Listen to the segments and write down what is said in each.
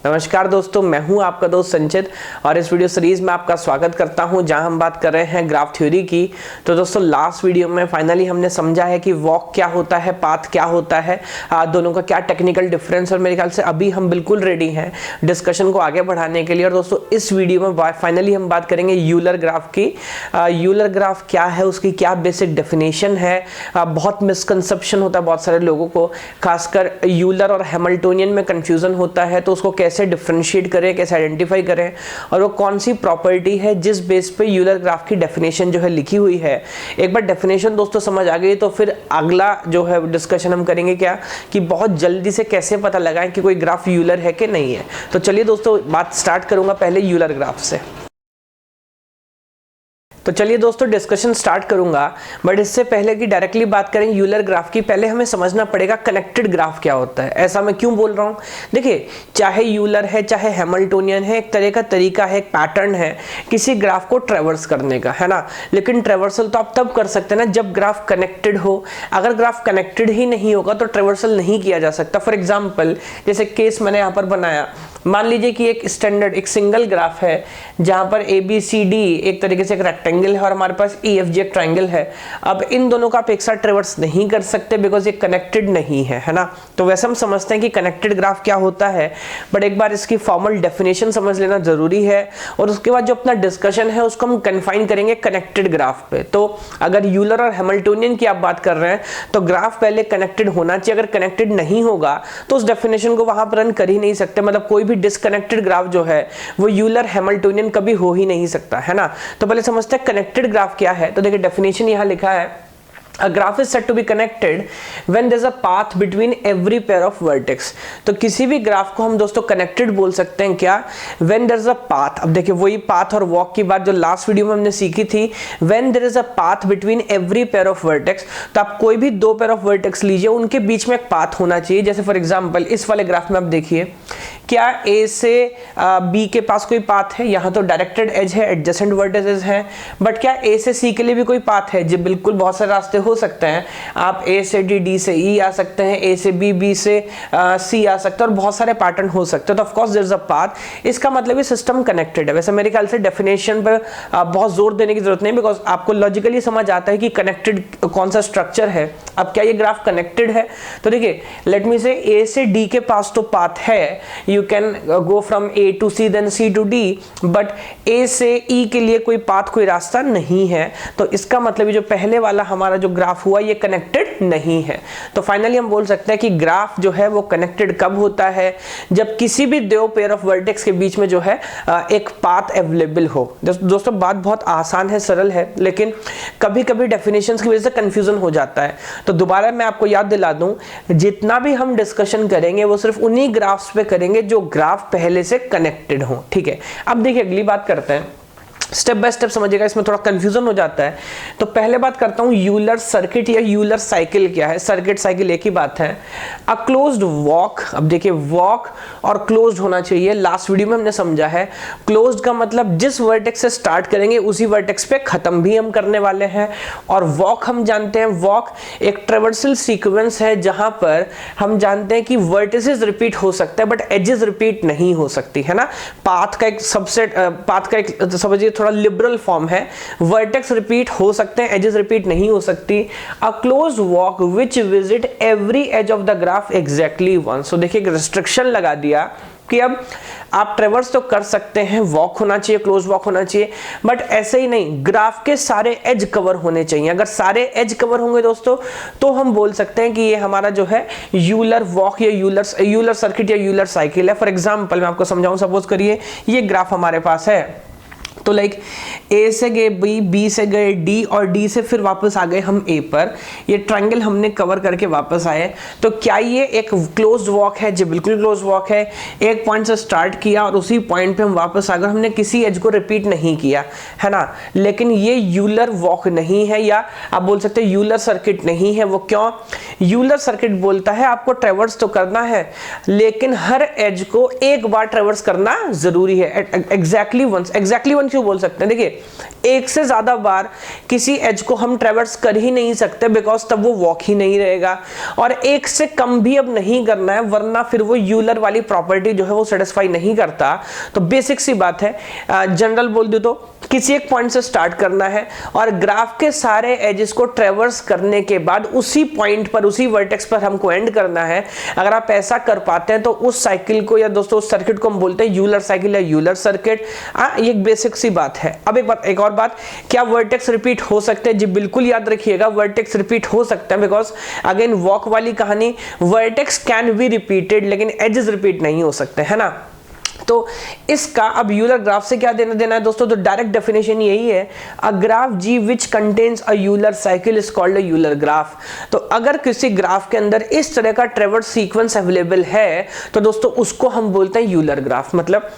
नमस्कार दोस्तों, मैं हूं आपका दोस्त संचित और इस वीडियो सीरीज में आपका स्वागत करता हूं जहां हम बात कर रहे हैं ग्राफ थ्योरी की। तो दोस्तों लास्ट वीडियो में फाइनली हमने समझा है कि वॉक क्या होता है, पाथ क्या होता है, दोनों का क्या टेक्निकल डिफरेंस, और मेरे ख्याल से अभी हम बिल्कुल रेडी हैं डिस्कशन को आगे बढ़ाने के लिए। और दोस्तों इस वीडियो में फाइनली हम बात करेंगे यूलर ग्राफ की। यूलर ग्राफ क्या है, उसकी क्या बेसिक डेफिनेशन है। बहुत मिसकंसेप्शन होता है बहुत सारे लोगों को, खासकर यूलर और हैमिल्टोनियन में कंफ्यूजन होता है। तो उसको कैसे डिफरेंशिएट करें, कैसे आइडेंटिफाई करें, और वो कौन सी प्रॉपर्टी है जिस बेस पे यूलर ग्राफ की डेफिनेशन जो है लिखी हुई है। एक बार डेफिनेशन दोस्तों समझ आ गई तो फिर अगला जो है डिस्कशन हम करेंगे क्या कि बहुत जल्दी से कैसे पता लगाएं कि कोई ग्राफ यूलर है कि नहीं है। तो चलिए दोस्तों बात स्टार्ट करूंगा पहले यूलर ग्राफ से। तो चलिए दोस्तों डिस्कशन स्टार्ट करूंगा, बट इससे पहले कि डायरेक्टली बात करें यूलर ग्राफ की, पहले हमें समझना पड़ेगा कनेक्टेड ग्राफ क्या होता है। ऐसा मैं क्यों बोल रहा हूं, देखिए चाहे यूलर है चाहे हैमिल्टोनियन है, एक तरह का तरीका है, एक पैटर्न है किसी ग्राफ को ट्रेवर्स करने का, है ना। लेकिन ट्रेवर्सल तो आप तब कर सकते हैं ना जब ग्राफ कनेक्टेड हो। अगर ग्राफ कनेक्टेड ही नहीं होगा तो ट्रेवर्सल नहीं किया जा सकता। फॉर एग्जाम्पल जैसे केस मैंने यहाँ पर बनाया, मान लीजिए कि एक स्टैंडर्ड एक सिंगल ग्राफ है जहां पर ABCD एक तरीके से एक रेक्टेंगल है और हमारे पास EFG एक ट्रायंगल है। अब इन दोनों का आप एक साथ ट्रेवर्स नहीं कर सकते बिकॉज ये कनेक्टेड नहीं है ना। तो वैसे हम समझते हैं कि कनेक्टेड ग्राफ क्या होता है, बट एक बार इसकी फॉर्मल डेफिनेशन समझ लेना जरूरी है और उसके बाद जो अपना डिस्कशन है उसको हम कन्फाइन करेंगे कनेक्टेड ग्राफ पे। तो अगर यूलर और हैमिल्टोनियन की आप बात कर रहे हैं तो ग्राफ पहले कनेक्टेड होना चाहिए। अगर कनेक्टेड नहीं होगा तो उस डेफिनेशन को वहां पर रन कर ही नहीं सकते। मतलब कोई भी डिस्कनेक्टेड ग्राफ जो है वो यूलर हैमिल्टोनियन कभी हो ही नहीं सकता, है ना। तो पहले समझते हैं कनेक्टेड ग्राफ क्या है। तो देखिए डेफिनेशन यहां लिखा है, A graph is said to be connected when there's a path between every pair of vertex। तो किसी भी ग्राफ को हम दोस्तों कनेक्टेड बोल सकते हैं क्या, when there's a path। अब देखिए वही पाथ और वॉक की बात जो लास्ट वीडियो में हमने सीखी थी, when there is a path between every pair of vertex। तो आप कोई भी दो पेयर ऑफ वर्टेक्स लीजिए, उनके बीच में एक पाथ होना चाहिए। जैसे फॉर एग्जाम्पल इस वाले ग्राफ में आप देखिए, क्या A से B के पास कोई पाथ है, यहाँ तो डायरेक्टेड एज है, एडजेसेंट वर्टिसेस हैं, बट क्या A से C के लिए भी कोई पाथ है? जी बिल्कुल, बहुत सारे रास्ते हो सकते हैं। आप A से D, D से E आ सकते हैं, A से B, B से C आ सकते हैं, और बहुत सारे पैटर्न हो सकते हैं। तो of course there is a path. इसका मतलब ये सिस्टम कनेक्टेड है। वैसे मेरे ख्याल से डेफिनेशन पर बहुत जोर देने की जरूरत नहीं, बिकॉज आपको लॉजिकली समझ आता है कि कनेक्टेड कौन सा स्ट्रक्चर है। अब क्या ये ग्राफ कनेक्टेड है? तो देखिए लेट मी से A से D के पास तो पाथ है, you can go from A to C then C to D, but A से E के लिए कोई पाथ, कोई रास्ता नहीं है। तो इसका मतलब जो पहले वाला हमारा जो ग्राफ हुआ ये कनेक्टेड नहीं है। तो फाइनली हम बोल सकते हैं कि ग्राफ जो है वो कनेक्टेड कब होता है, जब किसी भी दो पेयर ऑफ वर्टेक्स के बीच में जो है एक पाथ अवेलेबल हो। दोस्तों बात बहुत आसान है, सरल है, लेकिन कभी कभी डेफिनेशंस की वजह से कंफ्यूजन हो जाता है। तो दोबारा मैं आपको याद दिला दूं, जितना भी हम डिस्कशन करेंगे वो सिर्फ उन्हीं ग्राफ्स पे करेंगे जो ग्राफ पहले से कनेक्टेड हो, ठीक है। अब देखिए अगली बात करते हैं, स्टेप बाय स्टेप समझिएगा, इसमें थोड़ा कंफ्यूजन हो जाता है। तो पहले बात करता हूं यूलर सर्किट या यूलर साइकिल क्या है। सर्किट साइकिल एक ही बात है। अ क्लोज्ड वॉक, अब देखिए वॉक और क्लोज्ड होना चाहिए। लास्ट वीडियो में हमने समझा है क्लोज्ड का मतलब जिस वर्टेक्स से स्टार्ट करेंगे उसी वर्टेक्स पे खत्म भी हम करने वाले हैं। और वॉक हम जानते हैं, वॉक एक ट्रेवर्सल सीक्वेंस है जहां पर हम जानते हैं कि वर्टिसेस रिपीट हो सकते हैं बट एजेस रिपीट नहीं हो सकती, है ना। पाथ का एक सबसेट, पाथ का एक समझिए थोड़ा लिबरल फॉर्म है। वर्टेक्स रिपीट हो सकते हैं, एजेस रिपीट नहीं हो सकती। A closed walk which visit every edge of the graph exactly once. तो देखिए एक रिस्ट्रिक्शन लगा दिया कि अब आप ट्रेवर्स तो कर सकते हैं, वॉक होना चाहिए, क्लोज वॉक होना चाहिए, बट ऐसे ही नहीं, ग्राफ के सारे एज कवर होने चाहिए। अगर सारे एज कवर होंगे दोस्तों तो हम बोल सकते हैं कि ये हमारा जो है यूलर वॉक या यूलर सर्किट या यूलर साइकिल है। फॉर एग्जांपल मैं आपको समझाऊं, सपोज करिए ये ग्राफ हमारे पास है, तो लाइक A से गए B, B से गए D और D से फिर वापस आ गए हम A पर। ये ट्रायंगल हमने कवर करके वापस आए। तो क्या ये एक क्लोज्ड वॉक है? जी बिल्कुल क्लोज्ड वॉक है। एक पॉइंट से स्टार्ट किया और उसी पॉइंट पे हम वापस आ गए, हमने किसी एज को रिपीट नहीं किया, है ना। लेकिन ये यूलर वॉक नहीं है, या आप बोल सकते हैं यूलर सर्किट नहीं है। वो क्यों? यूलर सर्किट बोलता है आपको ट्रेवर्स तो करना है लेकिन हर एज को एक बार ट्रेवर्स करना जरूरी है, एग्जैक्टली वंस अपन क्यों बोल सकते हैं, देखिए एक से ज्यादा बार किसी एज को हम ट्रेवर्स कर ही नहीं सकते, बिकॉज तब वो वॉक ही नहीं रहेगा, और एक से कम भी अब नहीं करना है, वरना फिर वो यूलर वाली प्रॉपर्टी जो है वो सेटिस्फाई नहीं करता। तो बेसिक सी बात है, जनरल बोल दूं तो किसी एक पॉइंट से स्टार्ट करना है और ग्राफ के सारे एजेस को ट्रेवर्स करने के बाद उसी पॉइंट पर, उसी वर्टेक्स पर हमको एंड करना है। अगर आप ऐसा कर पाते हैं तो उस साइकिल को, या दोस्तों उस सर्किट को हम बोलते हैं यूलर साइकिल या यूलर सर्किट। ये एक बेसिक सी बात है। अब एक और बात, क्या वर्टेक्स रिपीट हो सकते हैं? जी बिल्कुल याद रखिएगा, वर्टेक्स रिपीट हो सकते हैं, बिकॉज अगेन वॉक वाली कहानी, वर्टेक्स कैन बी रिपीटेड लेकिन एजेस रिपीट नहीं हो सकते, है ना। तो इसका अब यूलर ग्राफ से क्या देना देना है दोस्तों, तो डायरेक्ट डेफिनेशन यही है, a graph ji which contains a Euler cycle is called a Euler graph. तो अगर किसी ग्राफ के अंदर इस तरह का ट्रेवर्स सीक्वेंस अवेलेबल है तो दोस्तों उसको हम बोलते हैं यूलर ग्राफ। मतलब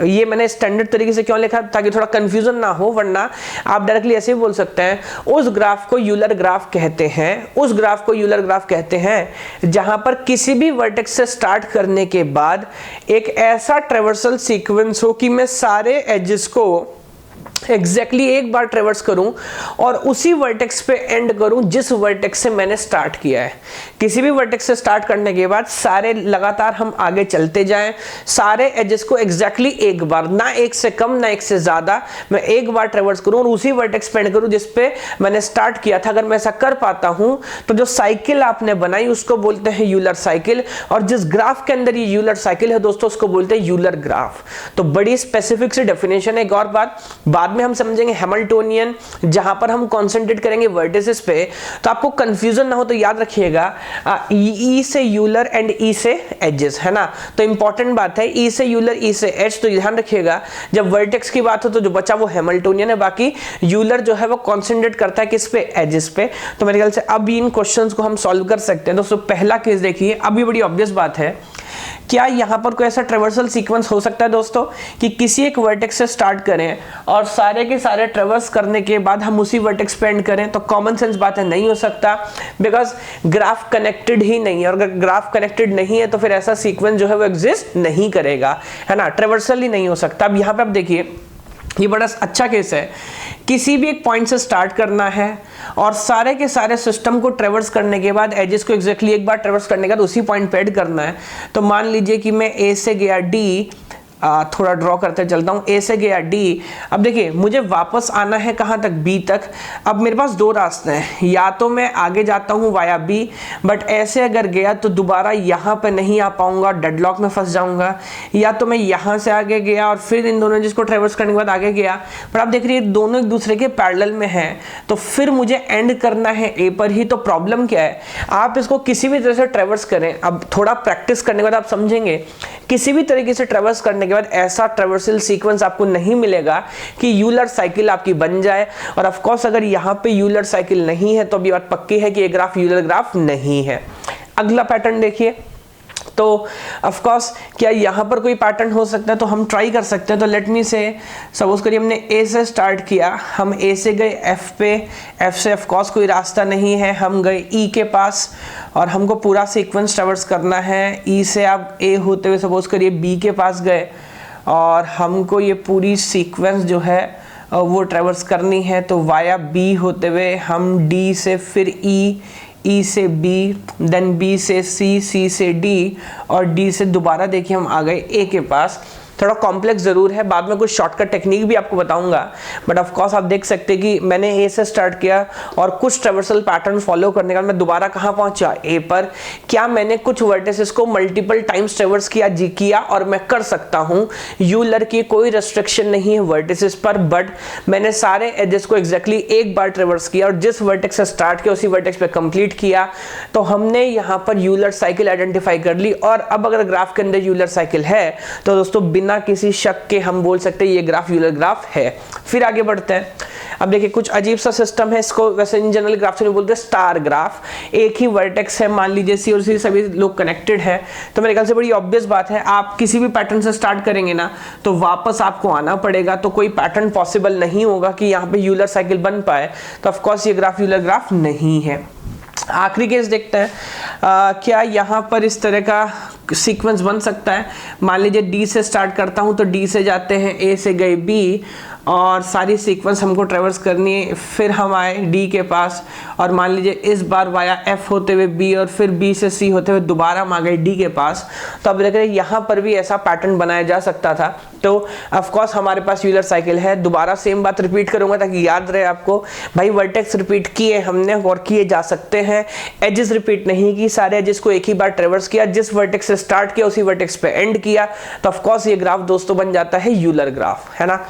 ये मैंने स्टैंडर्ड तरीके से क्यों लिखा, ताकि थोड़ा कंफ्यूजन ना हो, वरना आप डायरेक्टली ऐसे ही बोल सकते हैं उस ग्राफ को यूलर ग्राफ कहते हैं, उस ग्राफ को यूलर ग्राफ कहते हैं जहां पर किसी भी वर्टेक्स से स्टार्ट करने के बाद एक ऐसा ट्रेवर्सल सीक्वेंस हो कि मैं सारे एजेस को एग्जैक्टली एक बार ट्रेवर्स करूं और उसी वर्टेक्स पे एंड करूं जिस वर्टेक्स से मैंने स्टार्ट किया है। किसी भी वर्टेक्स से स्टार्ट करने के बाद सारे लगातार हम आगे चलते जाएं, सारे एजेस को एग्जैक्टली एक बार, ना एक से कम ना एक से ज्यादा, मैं एक बार ट्रेवर्स करूं और उसी वर्टेक्स पे एंड करूं जिस पे मैंने स्टार्ट किया था। अगर मैं ऐसा कर पाता हूं तो जो साइकिल आपने बनाई उसको बोलते हैं यूलर साइकिल, और जिस ग्राफ के अंदर ये यूलर साइकिल है दोस्तों उसको बोलते हैं यूलर ग्राफ। तो बड़ी स्पेसिफिक सी डेफिनेशन है। एक और बात बाद में हम समझेंगे हैमिल्टोनियन, जहां पर हम कंसंट्रेट करेंगे वर्टिसेस पे, तो आपको कंफ्यूजन ना हो तो याद रखिएगा ई से यूलर एंड ई से एजेस, है ना। तो इंपॉर्टेंट बात है, ई से यूलर ई से एज, तो ध्यान रखिएगा जब वर्टेक्स की बात हो तो जो बचा वो हैमिल्टोनियन है, बाकी यूलर जो है वो कंसंट्रेट करता है किस पे, एजेस पे। तो मेरे ख्याल से अब इन क्वेश्चंस को हम सॉल्व कर सकते हैं। दोस्तों पहला केस देखिए, अभी बड़ी ऑब्वियस बात है, क्या यहां पर कोई ऐसा ट्रेवर्सल सीक्वेंस हो सकता है दोस्तों कि किसी एक वर्टेक्स से स्टार्ट करें और सारे के सारे ट्रेवर्स करने के बाद हम उसी वर्टेक्स पे एंड करें? तो कॉमन सेंस बात है, नहीं हो सकता, बिकॉज ग्राफ कनेक्टेड ही नहीं है, और अगर ग्राफ कनेक्टेड नहीं है तो फिर ऐसा सीक्वेंस जो है वो एग्जिस्ट नहीं करेगा, है ना, ट्रेवर्सल ही नहीं हो सकता। अब यहां पे आप देखिए, ये बड़ा अच्छा केस है, किसी भी एक पॉइंट से स्टार्ट करना है और सारे के सारे सिस्टम को ट्रेवर्स करने के बाद एजेस को एग्जैक्टली एक बार ट्रेवर्स करने के बाद उसी पॉइंट पे एड करना है। तो मान लीजिए कि मैं ए से गया डी, थोड़ा ड्रॉ करते चलता हूँ, ए से गया डी। अब देखिए मुझे वापस आना है कहाँ तक, बी तक। अब मेरे पास दो रास्ते हैं, या तो मैं आगे जाता हूँ वाया बी, बट ऐसे अगर गया तो दोबारा यहाँ पे नहीं आ पाऊंगा, डेडलॉक में फंस जाऊंगा, या तो मैं यहाँ से आगे गया और फिर इन दोनों जिसको ट्रेवर्स करने के बाद आगे गया। पर आप देख रही है दोनों एक दूसरे के पैरेलल में हैं, तो फिर मुझे एंड करना है ए पर ही। तो प्रॉब्लम क्या है, आप इसको किसी भी तरह से ट्रेवर्स करें, अब थोड़ा प्रैक्टिस करने के बाद आप समझेंगे, किसी भी तरीके से ट्रेवर्स करने के बाद ऐसा ट्रेवर्सल सीक्वेंस आपको नहीं मिलेगा कि यूलर साइकिल आपकी बन जाए। और ऑफ कोर्स अगर यहां पे यूलर साइकिल नहीं है तो अभी बात पक्की है कि ये ग्राफ यूलर ग्राफ नहीं है। अगला पैटर्न देखिए, तो ऑफ कोर्स क्या यहां पर कोई पैटर्न हो सकता है, तो हम ट्राई कर सकते हैं। तो लेट मी से, सपोज करिए हमने ए से स्टार्ट किया, हम ए से गए एफ पे, एफ से ऑफ कोर्स कोई रास्ता नहीं है, हम गए ई के पास और हमको पूरा सीक्वेंस ट्रेवर्स करना है। ई से आप ए होते हुए सपोज करिए बी के पास गए और हमको ये पूरी सीक्वेंस जो है वो ट्रेवर्स करनी है। तो वाया बी होते हुए हम डी से फिर ई, ई से बी, देन बी से सी, सी से डी और डी से दोबारा देखिए हम आ गए ए के पास। थोड़ा कॉम्प्लेक्स जरूर है, बाद में कुछ शॉर्टकट टेक्निक भी आपको बताऊंगा, बट ऑफ कोर्स आप देख सकते हैं कि मैंने ए से स्टार्ट किया और कुछ ट्रेवर्सल पैटर्न फॉलो करने के बाद मैं दोबारा कहां पहुंचा, ए पर। क्या मैंने कुछ वर्टिसेस को मल्टीपल टाइम्स ट्रेवर्स किया और मैं कर सकता हूं, यूलर की कोई रेस्ट्रिक्शन नहीं है वर्टिसेस पर, बट मैंने सारे एजेस को एग्जैक्टली एक बार ट्रेवर्स किया और जिस वर्टेक्स से स्टार्ट किया उसी वर्टेक्स पे कंप्लीट किया। तो हमने यहां पर यूलर साइकिल आइडेंटिफाई कर ली। और अब अगर ग्राफ के अंदर यूलर साइकिल है तो दोस्तों बिना किसी शक के हम बोल सकते हैं ये ग्राफ यूलर ग्राफ है। फिर आगे बढ़ते हैं। अब देखिए कुछ अजीब सा सिस्टम है, इसको वैसे इन जनरल ग्राफ से बोलते हैं स्टार ग्राफ। एक ही वर्टेक्स है, मान लीजिए सी और सी सभी लोग कनेक्टेड हैं, तो मेरे ख्याल से बड़ी ऑब्वियस बात है, आप किसी भी पैटर्न से स्टार्ट करेंगे ना तो वापस आपको आना पड़ेगा। तो कोई पैटर्न पॉसिबल नहीं होगा कि यहाँ पे यूलर साइकिल बन पाए, तो ऑफकोर्स ये ग्राफ यूलर ग्राफ नहीं है। आखिरी केस देखते हैं, क्या यहाँ पर इस तरह का सीक्वेंस बन सकता है। मान लीजिए डी से स्टार्ट करता हूं तो डी से जाते हैं, ए से गए बी, और सारी सीक्वेंस हमको ट्रेवर्स करनी है, फिर हम आए डी के पास, और मान लीजिए इस बार वाया एफ होते हुए बी, और फिर बी से सी होते हुए दोबारा हम आ गए डी के पास। तो अब देख रहे हैं यहाँ पर भी ऐसा पैटर्न बनाया जा सकता था। तो ऑफ कोर्स हमारे पास यूलर साइकिल है। दोबारा सेम बात रिपीट करूंगा ताकि याद रहे आपको, भाई वर्टेक्स रिपीट किए हमने और किए जा सकते हैं, एजेस रिपीट नहीं की, सारे एजेस को एक ही बार ट्रेवर्स किया, जिस वर्टेक्स से स्टार्ट किया उसी वर्टेक्स पे एंड किया, तो ऑफ कोर्स ये ग्राफ दोस्तों बन जाता है यूलर ग्राफ, है ना।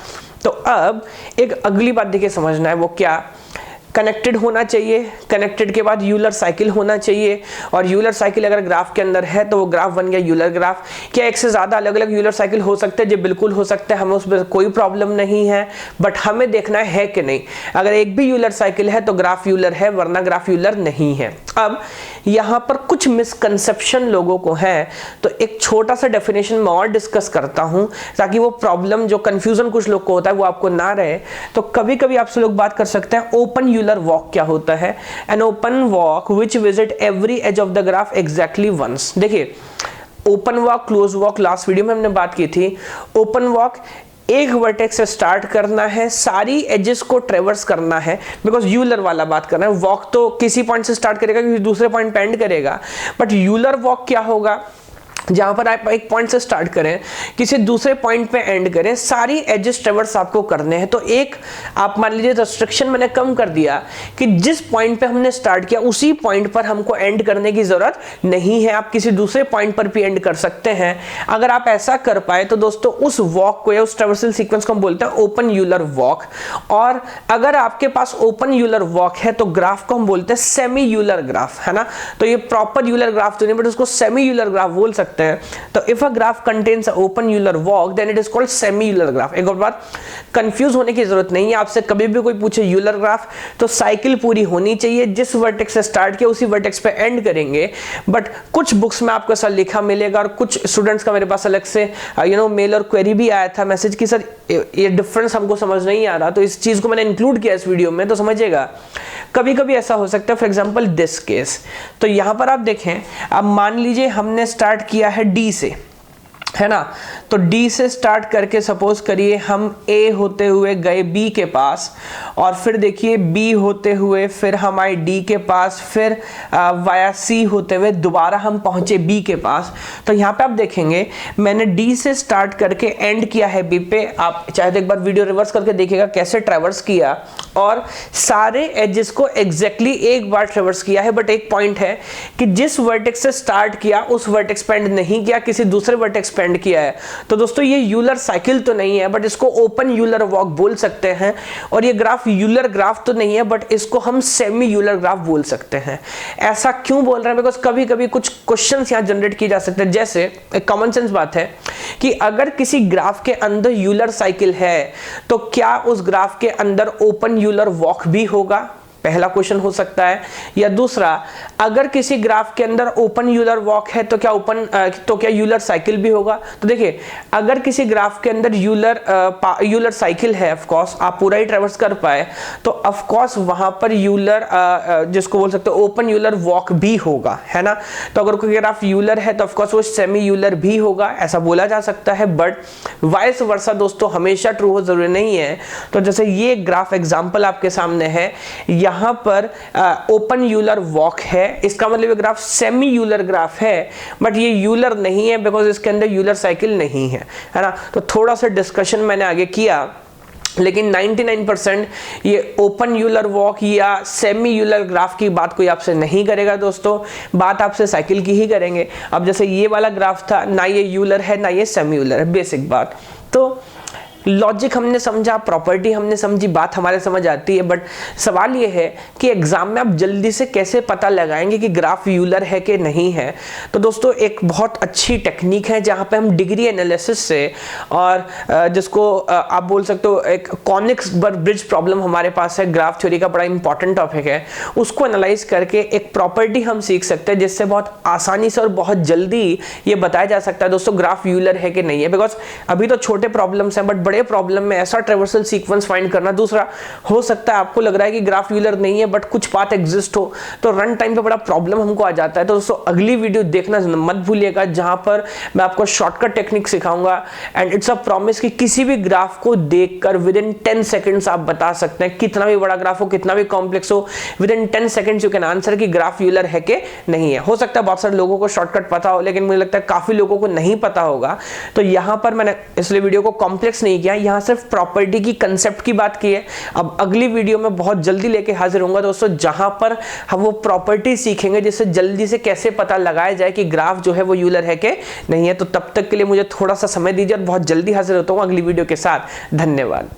तो अब एक अगली बात देखिए समझना है, वो क्या, कनेक्टेड होना चाहिए, कनेक्टेड के बाद यूलर साइकिल होना चाहिए, और यूलर साइकिल अगर ग्राफ के अंदर है तो वो ग्राफ बन गया यूलर ग्राफ। क्या एक से ज्यादा अलग अलग यूलर साइकिल हो सकते हैं? जी बिल्कुल हो सकते हैं, हमें उसमें कोई प्रॉब्लम नहीं है, बट हमें देखना है कि नहीं। अगर एक भी यूलर साइकिल है तो ग्राफ यूलर है, वरना ग्राफ यूलर नहीं है। अब यहाँ पर कुछ मिसकंसेप्शन लोगों को है, तो एक छोटा सा डेफिनेशन मैं और डिस्कस करता हूँ ताकि वो प्रॉब्लम जो कंफ्यूजन कुछ लोग को होता है वो आपको ना रहे। तो कभी कभी आपसे लोग बात कर सकते हैं ओपन यूलर वॉक क्या होता है। An open walk which visit every edge of the graph exactly once. देखिए open walk, close walk last video में हमने बात की थी। ओपन वॉक एक वर्टेक्स से स्टार्ट करना है, सारी एजेस को ट्रेवर्स करना है, बिकॉज यूलर वाला बात कर रहे हैं। वॉक तो किसी पॉइंट से स्टार्ट करेगा, किसी दूसरे पॉइंट पे एंड करेगा, बट यूलर वॉक क्या होगा, जहां पर आप एक पॉइंट से स्टार्ट करें, किसी दूसरे पॉइंट पे एंड करें, सारी एजेस ट्रेवर्स आपको करने हैं। तो एक आप मान लीजिए रेस्ट्रिक्शन मैंने कम कर दिया कि जिस पॉइंट पे हमने स्टार्ट किया उसी पॉइंट पर हमको एंड करने की जरूरत नहीं है, आप किसी दूसरे पॉइंट पर भी एंड कर सकते हैं। अगर आप ऐसा कर पाए तो दोस्तों उस वॉक को या उस ट्रेवर्सल सीक्वेंस को हम बोलते हैं ओपन यूलर वॉक। और अगर आपके पास ओपन यूलर वॉक है तो ग्राफ को हम बोलते हैं सेमी यूलर ग्राफ, है ना। तो ये प्रॉपर यूलर ग्राफ तो नहीं, बट उसको सेमी यूलर ग्राफ बोल सकते हैं। तो if a graph contains a open Euler walk then it is called semi Euler graph. एक और बात, कंफ्यूज होने की जरूरत नहीं है। आपसे कभी भी कोई पूछे यूलर ग्राफ तो साइकिल पूरी होनी चाहिए, जिस वर्टेक्स से स्टार्ट किया उसी वर्टेक्स पे एंड करेंगे। बट कुछ बुक्स में आपको ऐसा लिखा मिलेगा, और कुछ स्टूडेंट्स का मेरे पास अलग से मेल और क्वेरी भी आया था मैसेज की सर ये डिफरेंस हमको समझ नहीं आ रहा, तो इस चीज को मैंने इंक्लूड किया इस वीडियो में, तो समझिएगा। कभी कभी ऐसा हो सकता है, फॉर एग्जांपल दिस केस। तो यहां पर आप देखें, अब मान लीजिए हमने स्टार्ट किया है डी से, है ना। तो डी से स्टार्ट करके सपोज करिए हम ए होते हुए गए बी के पास, और फिर देखिए बी होते हुए फिर हम आए डी के पास, फिर वाया सी होते हुए दोबारा हम पहुंचे बी के पास। तो यहाँ पे आप देखेंगे मैंने डी से स्टार्ट करके एंड किया है बी पे। आप चाहे तो एक बार वीडियो रिवर्स करके देखिएगा कैसे ट्रेवर्स किया, और सारे एजेस को एग्जैक्टली एक बार ट्रेवर्स किया है। बट एक पॉइंट है कि जिस वर्टेक्स से स्टार्ट किया उस वर्टेक्स पे एंड नहीं किया, किसी दूसरे वर्टेक्स पे एंड किया है। तो दोस्तों ये यूलर साइकिल तो नहीं है, बट इसको ओपन यूलर वॉक बोल सकते हैं। और ये ग्राफ यूलर ग्राफ तो नहीं है, बट इसको हम सेमी यूलर ग्राफ बोल सकते हैं। ऐसा क्यों बोल रहे हैं? बिकॉज कभी कभी कुछ क्वेश्चंस यहां जनरेट किए जा सकते हैं। जैसे एक कॉमन सेंस बात है कि अगर किसी ग्राफ के अंदर यूलर साइकिल है तो क्या उस ग्राफ के अंदर ओपन यूलर वॉक भी होगा? पहला क्वेश्चन हो सकता है। या दूसरा, अगर किसी ग्राफ के अंदर ओपन यूलर वॉक है तो क्या यूलर साइकिल भी होगा? तो देखिए अगर किसी ग्राफ के अंदर यूलर साइकिल है, ऑफ कोर्स आप पूरा ही ट्रेवर्स कर पाए, तो ऑफ कोर्स वहां पर यूलर जिसको बोल सकते हो ओपन यूलर वॉक भी होगा, है ना। तो अगर कोई ग्राफ यूलर है तो ऑफ कोर्स वो सेमी यूलर भी होगा, ऐसा बोला जा सकता है। बट वाइस वर्सा दोस्तों हमेशा ट्रू हो जरूरी नहीं है। तो जैसे ये ग्राफ एग्जांपल आपके सामने है, यहां पर ओपन यूलर वॉक है, इसका मतलब ये ग्राफ सेमी यूलर ग्राफ है, बट ये यूलर नहीं है बिकॉज इसके अंदर यूलर साइकिल नहीं है, है ना। तो थोड़ा सा डिस्कशन मैंने आगे किया, लेकिन 99% ये ओपन यूलर वॉक या सेमी यूलर ग्राफ की बात कोई आपसे नहीं करेगा दोस्तों, बात आपसे साइकिल की ही करेंगे। अब जैसे ये वाला ग्राफ था, ना ये यूलर है ना ये सेमी यूलर है, बेसिक बात। तो लॉजिक हमने समझा, प्रॉपर्टी हमने समझी, बात हमारे समझ आती है। बट सवाल ये है कि एग्जाम में आप जल्दी से कैसे पता लगाएंगे कि ग्राफ यूलर है कि नहीं है। तो दोस्तों एक बहुत अच्छी टेक्निक है जहां पे हम डिग्री एनालिसिस से, और जिसको आप बोल सकते हो एक कॉनिक्स ब्रिज प्रॉब्लम हमारे पास है, ग्राफ थ्योरी का बड़ा इंपॉर्टेंट टॉपिक है, उसको एनालाइज करके एक प्रॉपर्टी हम सीख सकते हैं जिससे बहुत आसानी से और बहुत जल्दी ये बताया जा सकता है दोस्तों ग्राफ यूलर है कि नहीं है। बिकॉज अभी तो छोटे प्रॉब्लम्स हैं, बट बड़े प्रॉब्लम में ऐसा ट्रेवर्सल सीक्वेंस फाइंड करना। दूसरा, हो सकता है आपको लग रहा है कि ग्राफ यूलर नहीं है बट कुछ पाथ एग्जिस्ट हो, तो रन टाइम पे बड़ा प्रॉब्लम हमको आ जाता है। तो दोस्तों अगली वीडियो देखना मत भूलिएगा, जहां पर मैं आपको शॉर्टकट टेक्निक सिखाऊंगा। एंड इट्स अ प्रॉमिस कि किसी भी ग्राफ को देखकर विद इन 10 सेकंड्स आप बता सकते हैं, कितना भी बड़ा ग्राफ हो, कितना भी कॉम्प्लेक्स हो, with in 10 seconds you can answer कि ग्राफ यूलर है कि नहीं है। हो सकता है बहुत सारे लोगों को शॉर्टकट पता हो, लेकिन मुझे लगता है काफी लोगों को नहीं पता होगा। तो यहां पर मैंने इसलिए वीडियो को कॉम्प्लेक्स नहीं किया, यहां सिर्फ प्रॉपर्टी की कंसेप्ट की बात की है। अब अगली वीडियो में बहुत जल्दी लेके हाजिर होऊंगा दोस्तों, जहां पर हम वो प्रॉपर्टी सीखेंगे जिससे जल्दी से कैसे पता लगाया जाए कि ग्राफ जो है वो यूलर है कि नहीं है। तो तब तक के लिए मुझे थोड़ा सा समय दीजिए और बहुत जल्दी हाजिर होता हूं अगली वीडियो के साथ। धन्यवाद।